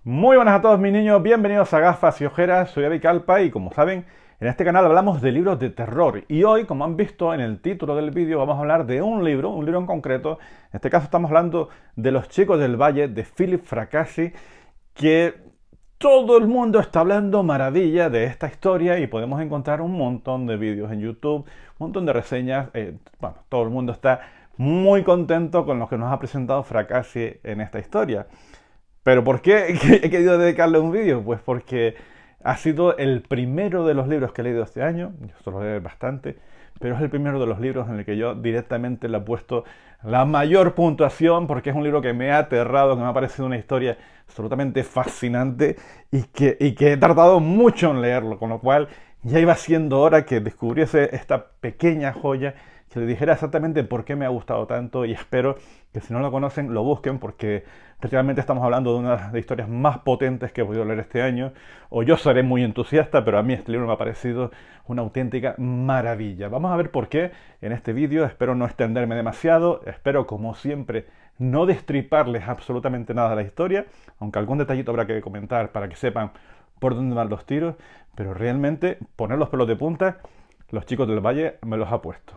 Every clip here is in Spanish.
Muy buenas a todos mis niños, bienvenidos a Gafas y Ojeras, soy Avi Calpa y como saben, en este canal hablamos de libros de terror y hoy, como han visto en el título del vídeo, vamos a hablar de un libro en concreto. En este caso estamos hablando de Los chicos del Valle, de Philip Fracassi, que todo el mundo está hablando maravilla de esta historia y podemos encontrar un montón de vídeos en YouTube, un montón de reseñas. Bueno, todo el mundo está muy contento con lo que nos ha presentado Fracassi en esta historia. ¿Pero por qué he querido dedicarle un vídeo? Pues porque ha sido el primero de los libros que he leído este año. Yo suelo leer bastante, pero es el primero de los libros en el que yo directamente le he puesto la mayor puntuación, porque es un libro que me ha aterrado, que me ha parecido una historia absolutamente fascinante y que he tardado mucho en leerlo, con lo cual ya iba siendo hora que descubriese esta pequeña joya, que le dijera exactamente por qué me ha gustado tanto, y espero que si no lo conocen lo busquen, porque realmente estamos hablando de una de las historias más potentes que he podido leer este año. O yo seré muy entusiasta, pero a mí este libro me ha parecido una auténtica maravilla. Vamos a ver por qué en este vídeo. Espero no extenderme demasiado, espero como siempre no destriparles absolutamente nada de la historia, aunque algún detallito habrá que comentar para que sepan por dónde van los tiros, pero realmente poner los pelos de punta, Los chicos del Valle me los ha puesto.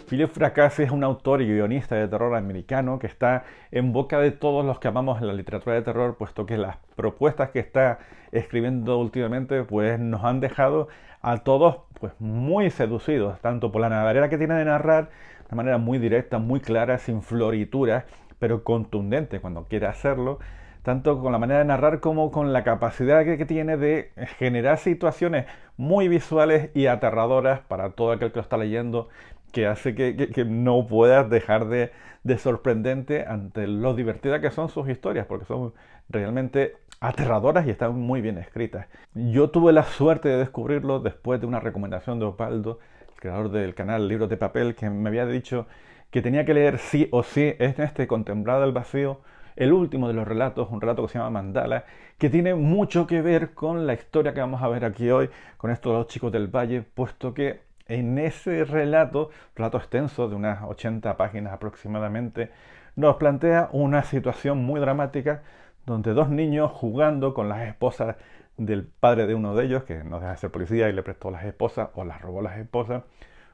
Philip Fracassi es un autor y guionista de terror americano que está en boca de todos los que amamos la literatura de terror, puesto que las propuestas que está escribiendo últimamente pues nos han dejado a todos pues muy seducidos, tanto por la manera que tiene de narrar, de manera muy directa, muy clara, sin florituras, pero contundente cuando quiere hacerlo, tanto con la manera de narrar como con la capacidad que tiene de generar situaciones muy visuales y aterradoras para todo aquel que lo está leyendo, que hace que no puedas dejar de sorprendente ante lo divertidas que son sus historias, porque son realmente aterradoras y están muy bien escritas. Yo tuve la suerte de descubrirlo después de una recomendación de Osvaldo, el creador del canal Libros de Papel, que me había dicho que tenía que leer sí o sí este Contemplado el Vacío, el último de los relatos, un relato que se llama Mandala, que tiene mucho que ver con la historia que vamos a ver aquí hoy, con estos dos chicos del Valle, puesto que en ese relato extenso de unas 80 páginas aproximadamente, nos plantea una situación muy dramática donde dos niños jugando con las esposas del padre de uno de ellos, que no deja de ser policía y le prestó las esposas o las robó las esposas,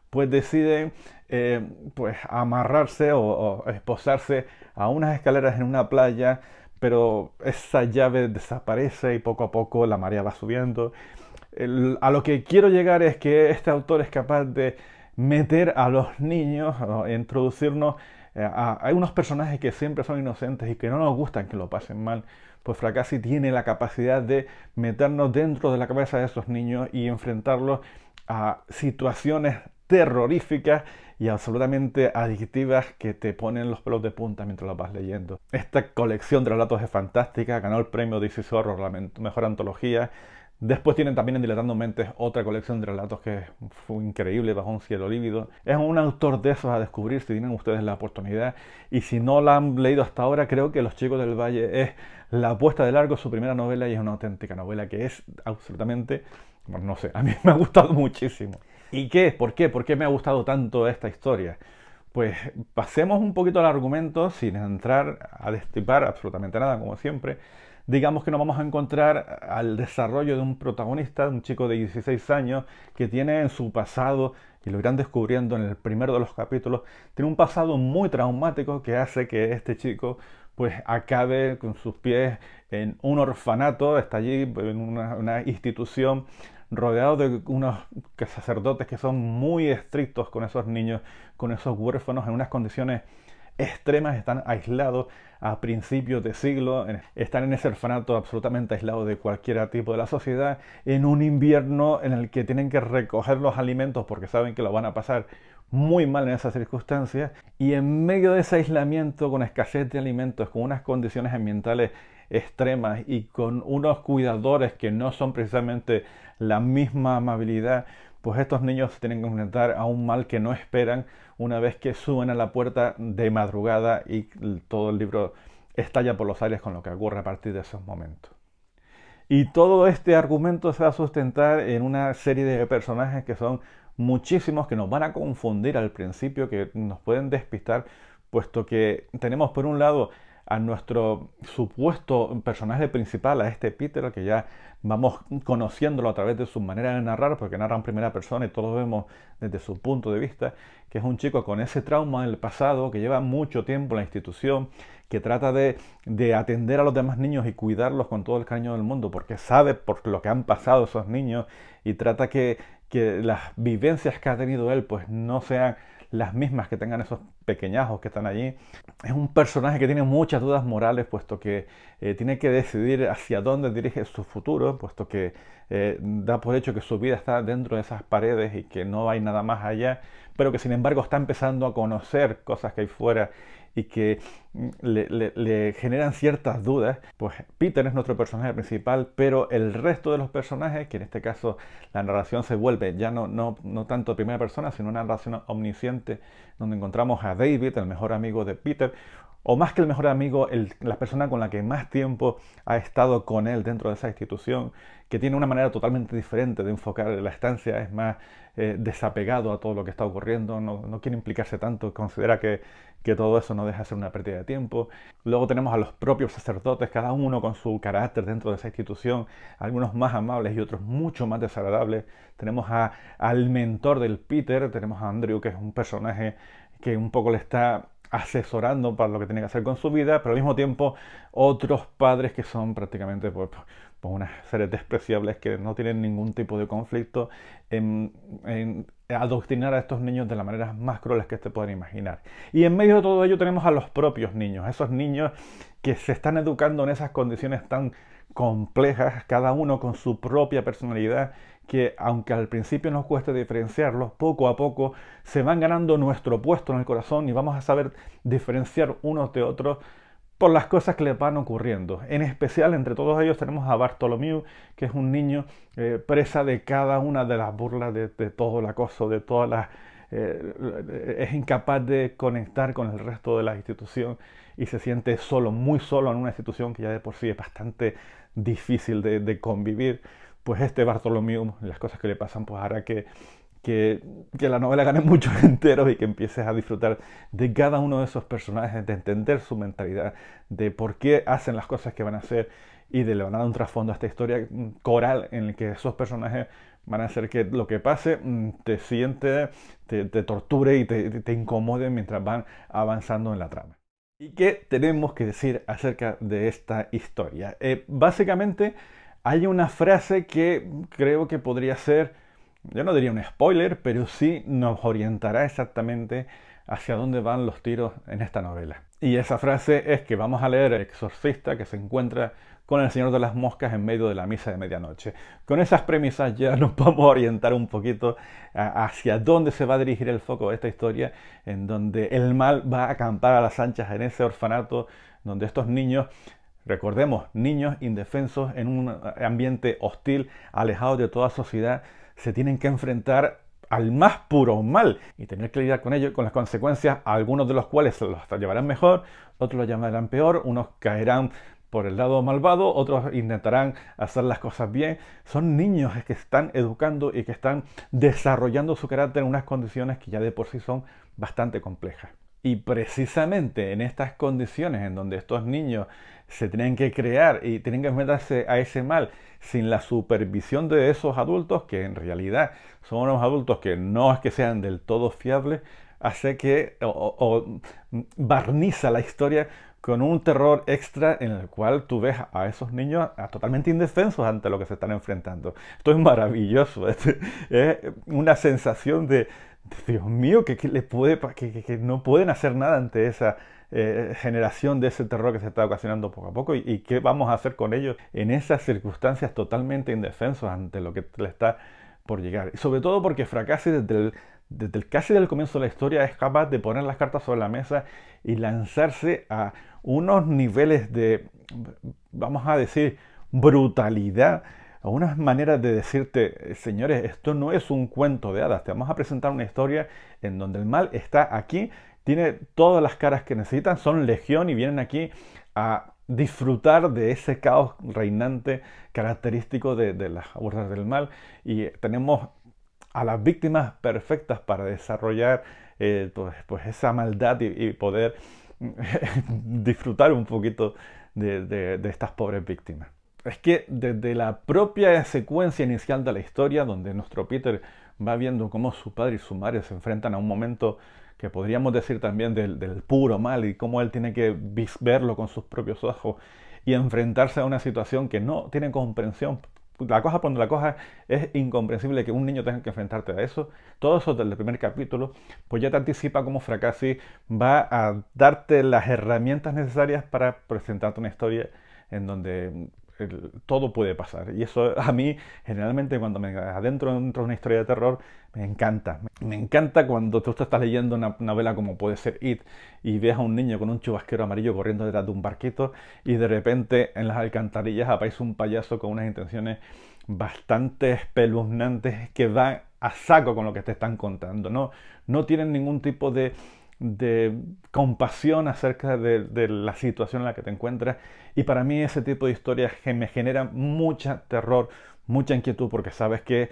pues deciden pues amarrarse o esposarse a unas escaleras en una playa, pero esa llave desaparece y poco a poco la marea va subiendo. A lo que quiero llegar es que este autor es capaz de meter a los niños, ¿no?, introducirnos a unos personajes que siempre son inocentes y que no nos gustan que lo pasen mal. Pues Fracassi tiene la capacidad de meternos dentro de la cabeza de esos niños y enfrentarlos a situaciones terroríficas y absolutamente adictivas que te ponen los pelos de punta mientras los vas leyendo. Esta colección de relatos es fantástica, ganó el premio DC Horror, la mejor antología. Después tienen también en Dilatando Mentes otra colección de relatos que fue increíble, Bajo un cielo lívido. Es un autor de esos a descubrir si tienen ustedes la oportunidad. Y si no la han leído hasta ahora, creo que Los chicos del Valle es la apuesta de largo, su primera novela, y es una auténtica novela que es absolutamente, bueno, no sé, a mí me ha gustado muchísimo. ¿Y qué? ¿Por qué? ¿Por qué me ha gustado tanto esta historia? Pues pasemos un poquito al argumento sin entrar a destripar absolutamente nada, como siempre. Digamos que nos vamos a encontrar al desarrollo de un protagonista, un chico de 16 años, que tiene en su pasado, y lo irán descubriendo en el primero de los capítulos, tiene un pasado muy traumático que hace que este chico pues acabe con sus pies en un orfanato, está allí en una institución rodeado de unos sacerdotes que son muy estrictos con esos niños, con esos huérfanos, en unas condiciones extremas, están aislados a principios de siglo, están en ese orfanato absolutamente aislados de cualquier tipo de la sociedad, en un invierno en el que tienen que recoger los alimentos porque saben que lo van a pasar muy mal en esas circunstancias, y en medio de ese aislamiento, con escasez de alimentos, con unas condiciones ambientales extremas y con unos cuidadores que no son precisamente la misma amabilidad, pues estos niños se tienen que enfrentar a un mal que no esperan una vez que suben a la puerta de madrugada y todo el libro estalla por los aires con lo que ocurre a partir de esos momentos. Y todo este argumento se va a sustentar en una serie de personajes que son muchísimos que nos van a confundir al principio, que nos pueden despistar, puesto que tenemos por un lado a nuestro supuesto personaje principal, a este Peter, que ya vamos conociéndolo a través de su manera de narrar, porque narra en primera persona y todos vemos desde su punto de vista, que es un chico con ese trauma del pasado, que lleva mucho tiempo en la institución, que trata de atender a los demás niños y cuidarlos con todo el cariño del mundo, porque sabe por lo que han pasado esos niños y trata que las vivencias que ha tenido él pues no sean las mismas que tengan esos pequeñajos que están allí. Es un personaje que tiene muchas dudas morales, puesto que tiene que decidir hacia dónde dirige su futuro, puesto que da por hecho que su vida está dentro de esas paredes y que no hay nada más allá, pero que sin embargo está empezando a conocer cosas que hay fuera y que le generan ciertas dudas. Pues Peter es nuestro personaje principal, pero el resto de los personajes, que en este caso la narración se vuelve ya no tanto primera persona, sino una narración omnisciente, donde encontramos a David, el mejor amigo de Peter, o más que el mejor amigo, la persona con la que más tiempo ha estado con él dentro de esa institución, que tiene una manera totalmente diferente de enfocar la estancia, es más desapegado a todo lo que está ocurriendo, no quiere implicarse tanto, considera que todo eso no deja de ser una pérdida de tiempo. Luego tenemos a los propios sacerdotes, cada uno con su carácter dentro de esa institución, algunos más amables y otros mucho más desagradables. Tenemos al mentor del Peter, tenemos a Andrew, que es un personaje que un poco le está asesorando para lo que tiene que hacer con su vida, pero al mismo tiempo otros padres que son prácticamente pues unas seres despreciables que no tienen ningún tipo de conflicto en adoctrinar a estos niños de las maneras más crueles que se pueden imaginar. Y en medio de todo ello tenemos a los propios niños, esos niños que se están educando en esas condiciones tan complejas, cada uno con su propia personalidad, que aunque al principio nos cueste diferenciarlos, poco a poco se van ganando nuestro puesto en el corazón y vamos a saber diferenciar unos de otros por las cosas que les van ocurriendo. En especial, entre todos ellos tenemos a Bartholomew, que es un niño presa de cada una de las burlas, de todo el acoso, de todas las... es incapaz de conectar con el resto de la institución y se siente solo, muy solo en una institución que ya de por sí es bastante difícil de convivir. Pues este Bartholomew, las cosas que le pasan, pues hará que la novela gane muchos enteros y que empieces a disfrutar de cada uno de esos personajes, de entender su mentalidad, de por qué hacen las cosas que van a hacer y de le van a dar un trasfondo a esta historia coral en el que esos personajes van a hacer que lo que pase te siente, te torture y te incomode mientras van avanzando en la trama. ¿Y qué tenemos que decir acerca de esta historia? Básicamente hay una frase que creo que podría ser, yo no diría un spoiler, pero sí nos orientará exactamente hacia dónde van los tiros en esta novela. Y esa frase es que vamos a leer El exorcista que se encuentra con el Señor de las Moscas en medio de la misa de medianoche. Con esas premisas ya nos vamos a orientar un poquito hacia dónde se va a dirigir el foco de esta historia, en donde el mal va a acampar a las anchas en ese orfanato, donde estos niños, recordemos, niños indefensos en un ambiente hostil, alejados de toda sociedad, se tienen que enfrentar al más puro mal y tener que lidiar con ello, con las consecuencias, algunos de los cuales se los llevarán mejor, otros los llevarán peor, unos caerán por el lado malvado, otros intentarán hacer las cosas bien. Son niños que están educando y que están desarrollando su carácter en unas condiciones que ya de por sí son bastante complejas. Y precisamente en estas condiciones en donde estos niños se tienen que crear y tienen que enfrentarse a ese mal sin la supervisión de esos adultos, que en realidad son unos adultos que no es que sean del todo fiables, hace que barniza la historia con un terror extra en el cual tú ves a esos niños totalmente indefensos ante lo que se están enfrentando. Esto es maravilloso, es una sensación de Dios mío, que no pueden hacer nada ante esa generación de ese terror que se está ocasionando poco a poco y qué vamos a hacer con ellos en esas circunstancias totalmente indefensos ante lo que le está por llegar. Y sobre todo porque Fracassi desde casi del comienzo de la historia es capaz de poner las cartas sobre la mesa y lanzarse a unos niveles de, vamos a decir, brutalidad, a unas maneras de decirte, señores, esto no es un cuento de hadas, te vamos a presentar una historia en donde el mal está aquí, tiene todas las caras que necesitan, son legión y vienen aquí a disfrutar de ese caos reinante característico de las hordas del mal. Y tenemos a las víctimas perfectas para desarrollar pues esa maldad y poder disfrutar un poquito de estas pobres víctimas. Es que desde la propia secuencia inicial de la historia, donde nuestro Peter va viendo cómo su padre y su madre se enfrentan a un momento que podríamos decir también del puro mal y cómo él tiene que verlo con sus propios ojos y enfrentarse a una situación que no tiene comprensión. Cuando la cosa es incomprensible que un niño tenga que enfrentarte a eso. Todo eso desde el primer capítulo, pues ya te anticipa cómo Fracassi va a darte las herramientas necesarias para presentarte una historia en donde todo puede pasar. Y eso a mí, generalmente, cuando me adentro dentro de una historia de terror, me encanta. Me encanta cuando tú estás leyendo una novela como puede ser It y ves a un niño con un chubasquero amarillo corriendo detrás de un barquito y de repente en las alcantarillas aparece un payaso con unas intenciones bastante espeluznantes que van a saco con lo que te están contando. No tienen ningún tipo de compasión acerca de la situación en la que te encuentras, y para mí ese tipo de historias que me generan mucha terror, mucha inquietud, porque sabes que,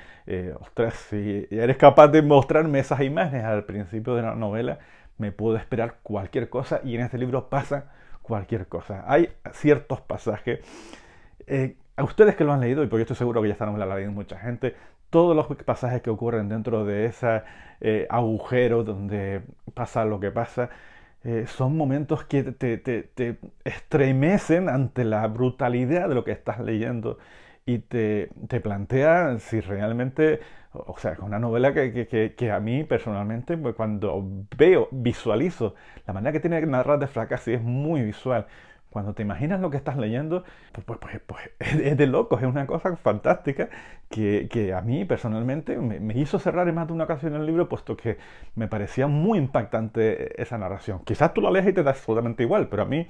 ostras, si eres capaz de mostrarme esas imágenes al principio de la novela, me puedo esperar cualquier cosa, y en este libro pasa cualquier cosa. Hay ciertos pasajes, a ustedes que lo han leído, y porque yo estoy seguro que ya esta novela la ha leído mucha gente, todos los pasajes que ocurren dentro de ese agujero donde pasa lo que pasa, son momentos que te estremecen ante la brutalidad de lo que estás leyendo y te plantea si realmente, o sea, es una novela que a mí personalmente, pues, cuando visualizo la manera que tiene de narrar de Fracassi es muy visual. Cuando te imaginas lo que estás leyendo, pues es de locos, es una cosa fantástica que a mí personalmente me hizo cerrar en más de una ocasión el libro, puesto que me parecía muy impactante esa narración. Quizás tú lo lees y te da absolutamente igual, pero a mí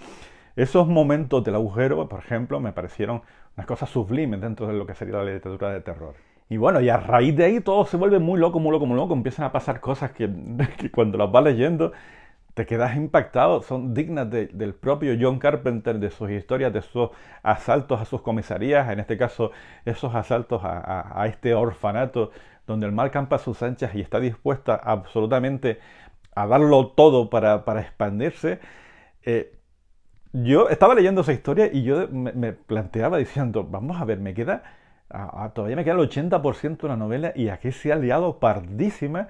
esos momentos del agujero, por ejemplo, me parecieron unas cosas sublimes dentro de lo que sería la literatura de terror. Y bueno, y a raíz de ahí todo se vuelve muy loco, muy loco, muy loco. Empiezan a pasar cosas que cuando las vas leyendo te quedas impactado, son dignas del propio John Carpenter, de sus historias, de sus asaltos a sus comisarías, en este caso esos asaltos a este orfanato donde el mal campa a sus anchas y está dispuesta absolutamente a darlo todo para expandirse. Yo estaba leyendo esa historia y yo me planteaba diciendo, vamos a ver, todavía me queda el 80% de la novela y aquí se ha liado pardísima,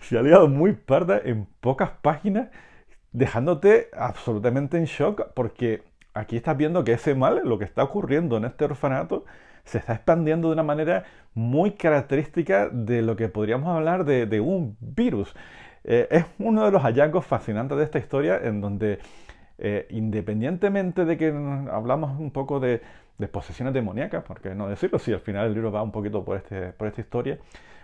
se ha liado muy parda en pocas páginas, dejándote absolutamente en shock, porque aquí estás viendo que ese mal, lo que está ocurriendo en este orfanato, se está expandiendo de una manera muy característica de lo que podríamos hablar de un virus. Es uno de los hallazgos fascinantes de esta historia, en donde independientemente de que hablamos un poco de posesiones demoníacas, por qué no decirlo, si al final el libro va un poquito por esta historia,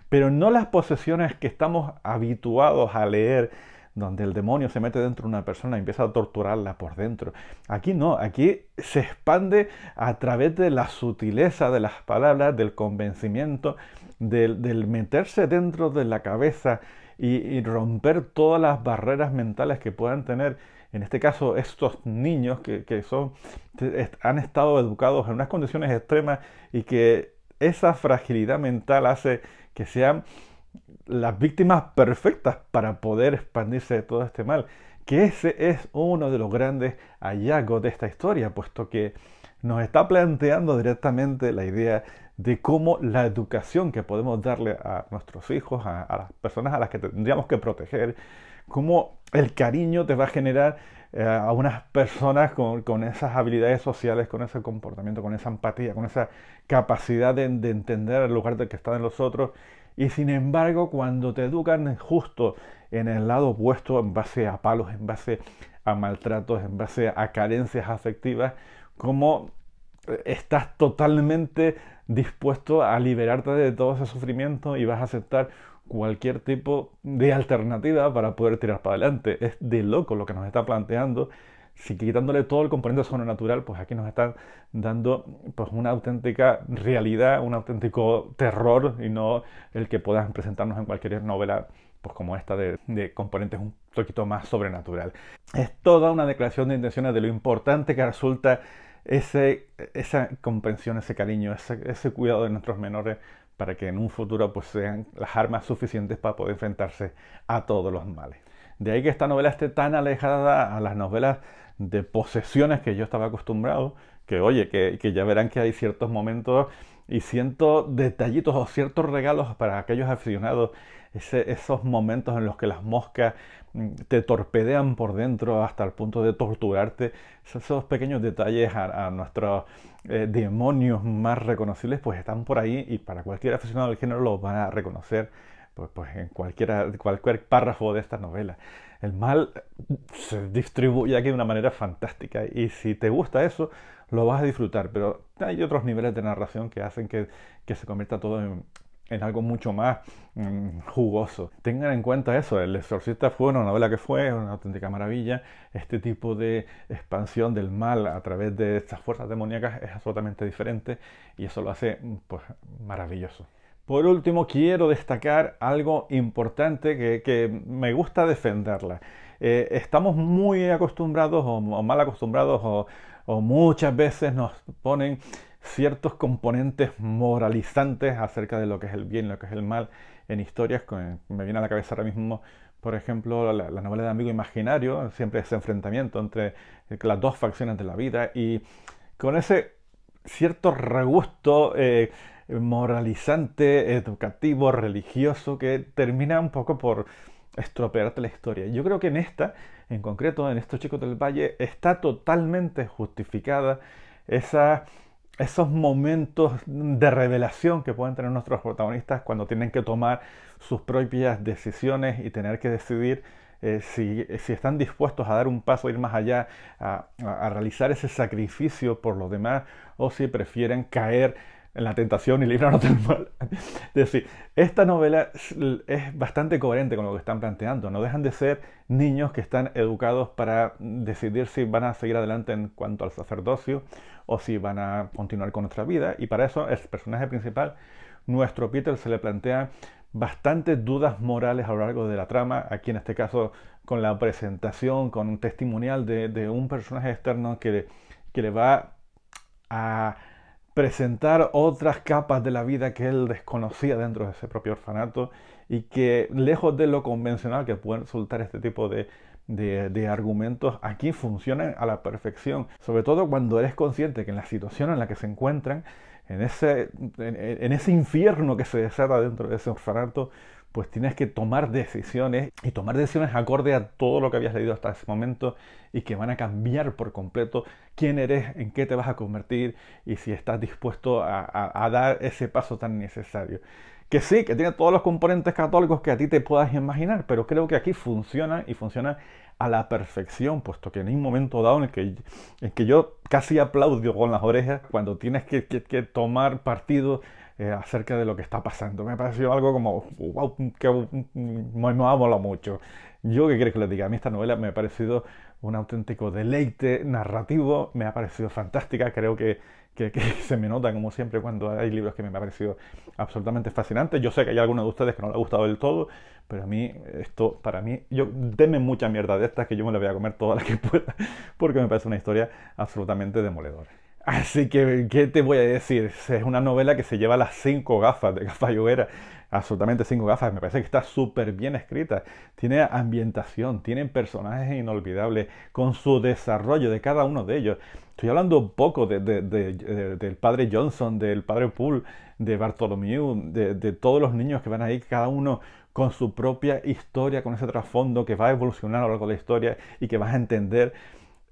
pero no las posesiones que estamos habituados a leer, donde el demonio se mete dentro de una persona y empieza a torturarla por dentro. Aquí no, aquí se expande a través de la sutileza de las palabras, del convencimiento, del meterse dentro de la cabeza y romper todas las barreras mentales que puedan tener, en este caso, estos niños que han estado educados en unas condiciones extremas y que esa fragilidad mental hace que sean las víctimas perfectas para poder expandirse de todo este mal. Que ese es uno de los grandes hallazgos de esta historia, puesto que nos está planteando directamente la idea de cómo la educación que podemos darle a nuestros hijos, a las personas a las que tendríamos que proteger, cómo el cariño te va a generar a unas personas con esas habilidades sociales, con ese comportamiento, con esa empatía, con esa capacidad de entender el lugar del que están los otros. Y sin embargo, cuando te educan justo en el lado opuesto, en base a palos, en base a maltratos, en base a carencias afectivas, como estás totalmente dispuesto a liberarte de todo ese sufrimiento y vas a aceptar cualquier tipo de alternativa para poder tirar para adelante. Es de loco lo que nos está planteando. Si quitándole todo el componente sobrenatural, pues aquí nos están dando pues una auténtica realidad, un auténtico terror, y no el que puedan presentarnos en cualquier novela pues como esta de componentes un poquito más sobrenatural. Es toda una declaración de intenciones de lo importante que resulta esa comprensión, ese cariño, ese cuidado de nuestros menores para que en un futuro pues sean las armas suficientes para poder enfrentarse a todos los males. De ahí que esta novela esté tan alejada a las novelas de posesiones que yo estaba acostumbrado, que oye, que ya verán que hay ciertos momentos y ciertos detallitos o ciertos regalos para aquellos aficionados, esos momentos en los que las moscas te torpedean por dentro hasta el punto de torturarte, esos pequeños detalles a nuestros demonios más reconocibles pues están por ahí y para cualquier aficionado del género los van a reconocer pues en cualquier párrafo de esta novela. El mal se distribuye aquí de una manera fantástica y si te gusta eso, lo vas a disfrutar, pero hay otros niveles de narración que hacen que se convierta todo en algo mucho más jugoso. Tengan en cuenta eso, El Exorcista fue una novela que fue una auténtica maravilla. Este tipo de expansión del mal a través de estas fuerzas demoníacas es absolutamente diferente y eso lo hace pues maravilloso. Por último, quiero destacar algo importante que me gusta defenderla. Estamos muy acostumbrados o mal acostumbrados o muchas veces nos ponen ciertos componentes moralizantes acerca de lo que es el bien y lo que es el mal en historias. Me viene a la cabeza ahora mismo, por ejemplo, la novela de Amigo Imaginario, siempre ese enfrentamiento entre las dos facciones de la vida y con ese cierto regusto moralizante, educativo, religioso, que termina un poco por estropearte la historia. Yo creo que en esta, en concreto, en estos Chicos del Valle, está totalmente justificada esos momentos de revelación que pueden tener nuestros protagonistas cuando tienen que tomar sus propias decisiones y tener que decidir si están dispuestos a dar un paso, a ir más allá, a realizar ese sacrificio por los demás, o si prefieren caer en la tentación y librarnos del mal. Es decir, esta novela es bastante coherente con lo que están planteando. No dejan de ser niños que están educados para decidir si van a seguir adelante en cuanto al sacerdocio o si van a continuar con nuestra vida. Y para eso el personaje principal, nuestro Peter, se le plantea bastantes dudas morales a lo largo de la trama. Aquí en este caso con la presentación, con un testimonial de un personaje externo que le va a presentar otras capas de la vida que él desconocía dentro de ese propio orfanato y que lejos de lo convencional que pueden resultar este tipo de argumentos, aquí funcionan a la perfección, sobre todo cuando eres consciente que en la situación en la que se encuentran, en ese infierno que se desata dentro de ese orfanato, pues tienes que tomar decisiones y tomar decisiones acorde a todo lo que habías leído hasta ese momento y que van a cambiar por completo quién eres, en qué te vas a convertir y si estás dispuesto a dar ese paso tan necesario. Que sí, que tiene todos los componentes católicos que a ti te puedas imaginar, pero creo que aquí funciona y funciona a la perfección, puesto que en un momento dado en que yo casi aplaudo con las orejas cuando tienes que tomar partido acerca de lo que está pasando. Me pareció algo como, wow, que me ha molado mucho. Yo, ¿qué queréis que les diga? A mí esta novela me ha parecido un auténtico deleite narrativo, me ha parecido fantástica, creo que se me nota como siempre cuando hay libros que me ha parecido absolutamente fascinantes. Yo sé que hay algunos de ustedes que no les ha gustado del todo, pero a mí, esto, para mí, denme mucha mierda de estas que yo me la voy a comer todas las que pueda, porque me parece una historia absolutamente demoledora. Así que, ¿qué te voy a decir? Es una novela que se lleva las 5 gafas de Gafa Llobera, absolutamente 5 gafas. Me parece que está súper bien escrita. Tiene ambientación, tiene personajes inolvidables, con su desarrollo de cada uno de ellos. Estoy hablando un poco del padre Johnson, del padre Poole, de Bartholomew, de todos los niños que van ahí, cada uno con su propia historia, con ese trasfondo que va a evolucionar a lo largo de la historia y que vas a entender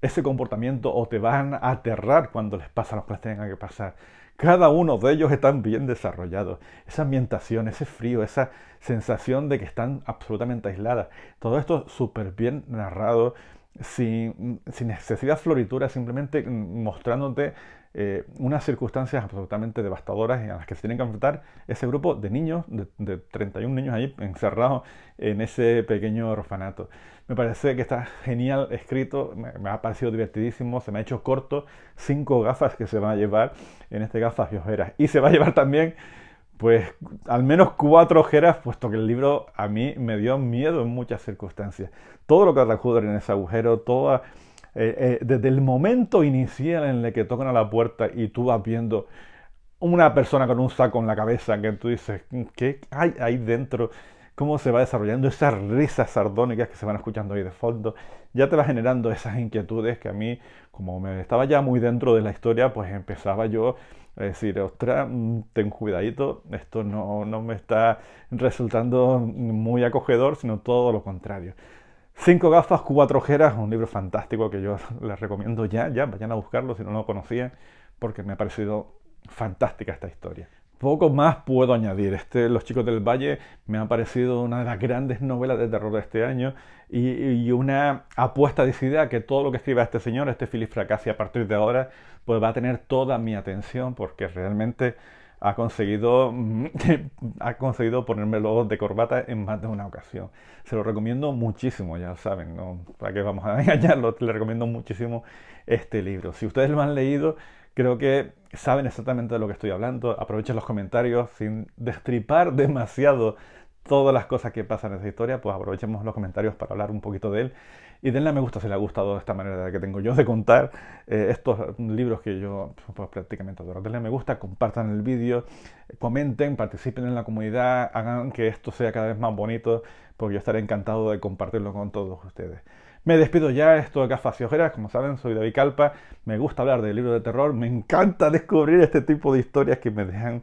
ese comportamiento o te van a aterrar cuando les pasa lo que les tengan que pasar. Cada uno de ellos están bien desarrollados. Esa ambientación, ese frío, esa sensación de que están absolutamente aisladas. Todo esto súper bien narrado, sin excesiva floritura, simplemente mostrándote unas circunstancias absolutamente devastadoras en las que se tienen que enfrentar ese grupo de niños, de 31 niños ahí encerrados en ese pequeño orfanato. Me parece que está genial escrito, me ha parecido divertidísimo, se me ha hecho corto, 5 gafas que se van a llevar, en este Gafas y Ojeras. Y se va a llevar también, pues, al menos 4 ojeras, puesto que el libro a mí me dio miedo en muchas circunstancias. Todo lo que transcurre en ese agujero, desde el momento inicial en el que tocan a la puerta y tú vas viendo una persona con un saco en la cabeza que tú dices, ¿qué hay ahí dentro? ¿Cómo se va desarrollando esas risas sardónicas que se van escuchando ahí de fondo? Ya te va generando esas inquietudes que a mí, como me estaba ya muy dentro de la historia, pues empezaba yo a decir, ostras, ten cuidadito, esto no me está resultando muy acogedor, sino todo lo contrario. Cinco gafas, cuatro ojeras, un libro fantástico que yo les recomiendo ya, vayan a buscarlo si no lo conocían, porque me ha parecido fantástica esta historia. Poco más puedo añadir. Los chicos del Valle me ha parecido una de las grandes novelas de terror de este año y una apuesta decidida que todo lo que escriba este señor, este Philip Fracassi, a partir de ahora, pues va a tener toda mi atención porque realmente ha conseguido, ha conseguido ponérmelo de corbata en más de una ocasión. Se lo recomiendo muchísimo, ya saben, ¿no? ¿Para qué vamos a engañarlo? Les recomiendo muchísimo este libro. Si ustedes lo han leído, creo que saben exactamente de lo que estoy hablando. Aprovechen los comentarios sin destripar demasiado todas las cosas que pasan en esa historia, pues aprovechemos los comentarios para hablar un poquito de él. Y denle a me gusta si les ha gustado esta manera que tengo yo de contar estos libros que yo pues, prácticamente adoro. Denle a me gusta, compartan el vídeo, comenten, participen en la comunidad, hagan que esto sea cada vez más bonito, porque yo estaré encantado de compartirlo con todos ustedes. Me despido ya, esto de Gafas y Ojeras, como saben, soy David Calpa, me gusta hablar de libros de terror, me encanta descubrir este tipo de historias que me dejan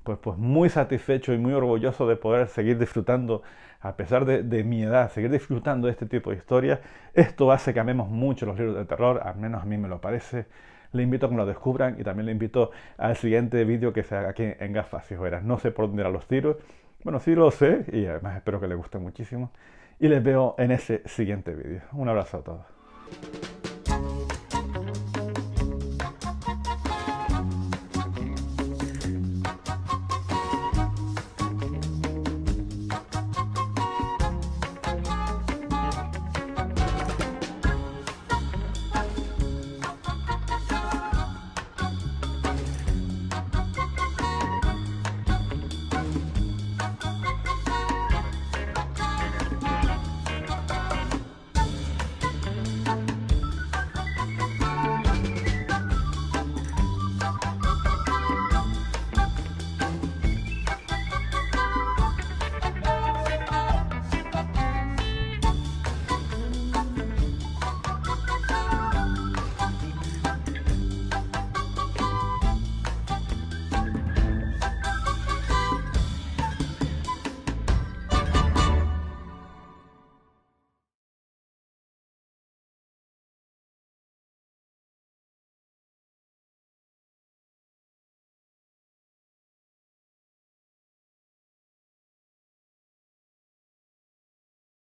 pues muy satisfecho y muy orgulloso de poder seguir disfrutando, a pesar de mi edad, seguir disfrutando de este tipo de historias. Esto hace que amemos mucho los libros de terror, al menos a mí me lo parece. Le invito a que lo descubran y también le invito al siguiente vídeo que se haga aquí en Gafas y Ojeras. No sé por dónde irán los tiros, bueno, sí lo sé y además espero que les guste muchísimo. Y les veo en ese siguiente vídeo. Un abrazo a todos.